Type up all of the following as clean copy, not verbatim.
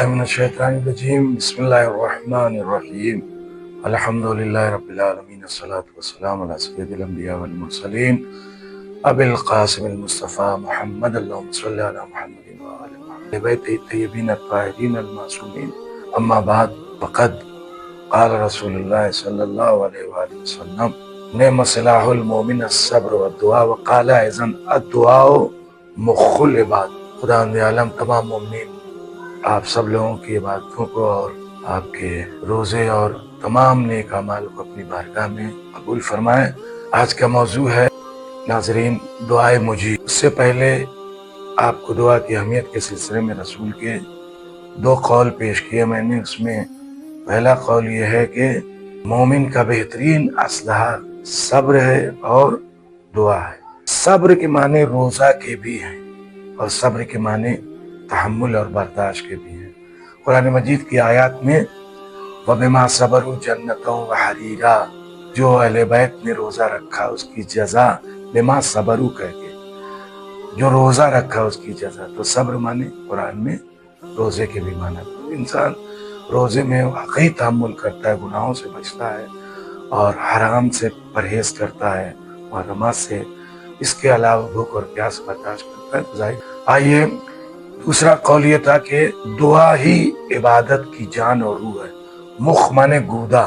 من الشیطان الرجیم بسم اللہ الرحمن الرحیم الحمدللہ رب العالمین الصلاة والسلام علی سید الانبیاء والمرسلین ابی القاسم المصطفیٰ محمد اللہم صلی علی محمد وآل محمد بیت الطیبین الطاہرین المعصومین اما بعد فقد قال رسول اللہ صلی اللہ علیہ وآلہ وسلم نعم سلاح المومن الصبر والدعاء وقال اذن الدعاء مخ العباد۔ خدا عالم تمام مومنین آپ سب لوگوں کی عبادتوں کو اور آپ کے روزے اور تمام نیک اعمال کو اپنی بارگاہ میں قبول فرمائے۔ آج کا موضوع ہے ناظرین دعائے مجیب۔ اس سے پہلے آپ کو دعا کی اہمیت کے سلسلے میں رسول کے 2 قول پیش کیے میں نے۔ اس میں پہلا قول یہ ہے کہ مومن کا بہترین اسلحہ صبر ہے اور دعا ہے۔ صبر کے معنی روزہ کے بھی ہیں اور صبر کے معنی تحمل اور برداشت کے بھی ہیں۔ قرآن مجید کی آیات میں وَبِمَا صَبَرُوا جَنَّةً وَحَرِيرًا، جو اہل بیت نے روزہ رکھا اس کی جزا بما صبروا کہہ کے، جو روزہ رکھا اس کی جزا۔ تو صبر معنی قرآن میں روزے کے بھی معنی۔ انسان روزے میں واقعی تحمل کرتا ہے، گناہوں سے بچتا ہے اور حرام سے پرہیز کرتا ہے، محرمات سے، اس کے علاوہ بھوک اور پیاس برداشت کرتا ہے۔ ظاہر آئیے دوسرا قول یہ تھا کہ دعا ہی عبادت کی جان اور روح ہے۔ مخ مانے گودا،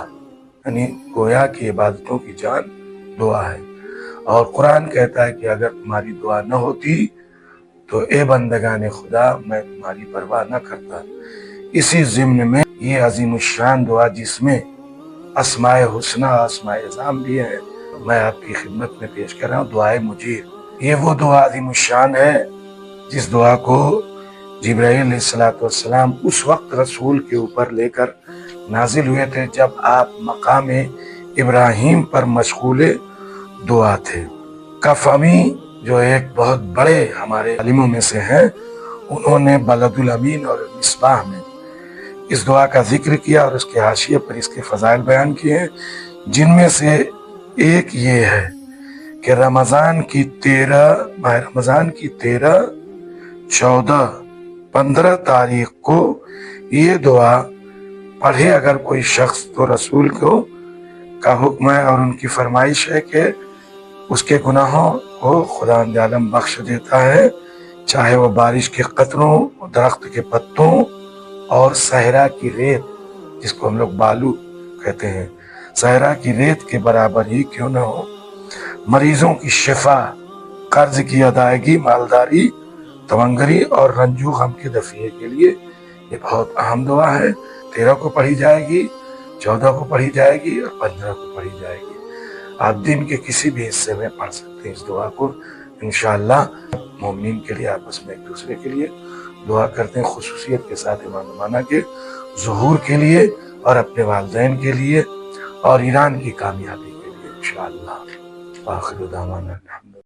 یعنی گویا کی عبادتوں کی جان دعا ہے۔ اور قرآن کہتا ہے کہ اگر تمہاری دعا نہ ہوتی تو اے بندگان خدا میں تمہاری پرواہ نہ کرتا۔ اسی ضمن میں یہ عظیم الشان دعا جس میں اسماء حسنہ اسماء اعظام بھی ہیں، میں آپ کی خدمت میں پیش کر رہا ہوں دعائے مجیب۔ یہ وہ دعا عظیم الشان ہے جس دعا کو جبرائیل علیہ السلام اس وقت رسول کے اوپر لے کر نازل ہوئے تھے جب آپ مقام ابراہیم پر مشغول دعا تھے۔ کفمی جو ایک بہت بڑے ہمارے عالموں میں سے ہیں، انہوں نے بلد الامین اور مصباح میں اس دعا کا ذکر کیا اور اس کے حاشیے پر اس کے فضائل بیان کیے ہیں، جن میں سے ایک یہ ہے کہ ماہ رمضان کی 13، 14، 15 تاریخ کو یہ دعا پڑھے اگر کوئی شخص تو رسول کا حکم ہے اور ان کی فرمائش ہے کہ اس کے گناہوں کو خدا عالم بخش دیتا ہے، چاہے وہ بارش کے قطروں، درخت کے پتوں اور صحرا کی ریت، جس کو ہم لوگ بالو کہتے ہیں، صحرا کی ریت کے برابر ہی کیوں نہ ہو۔ مریضوں کی شفا، قرض کی ادائیگی، مالداری، تونگری اور رنج و غم کے دفعے کے لیے یہ بہت اہم دعا ہے۔ 13 کو پڑھی جائے گی، 14 کو پڑھی جائے گی اور 15 کو پڑھی جائے گی۔ آپ دن کے کسی بھی حصے میں پڑھ سکتے ہیں اس دعا کو انشاءاللہ۔ مومنین کے لیے آپس میں ایک دوسرے کے لیے دعا کرتے ہیں، خصوصیت کے ساتھ امام زمانہ کے ظہور کے لیے اور اپنے والدین کے لیے اور ایران کی کامیابی کے لیے انشاءاللہ۔ آخر دعوانا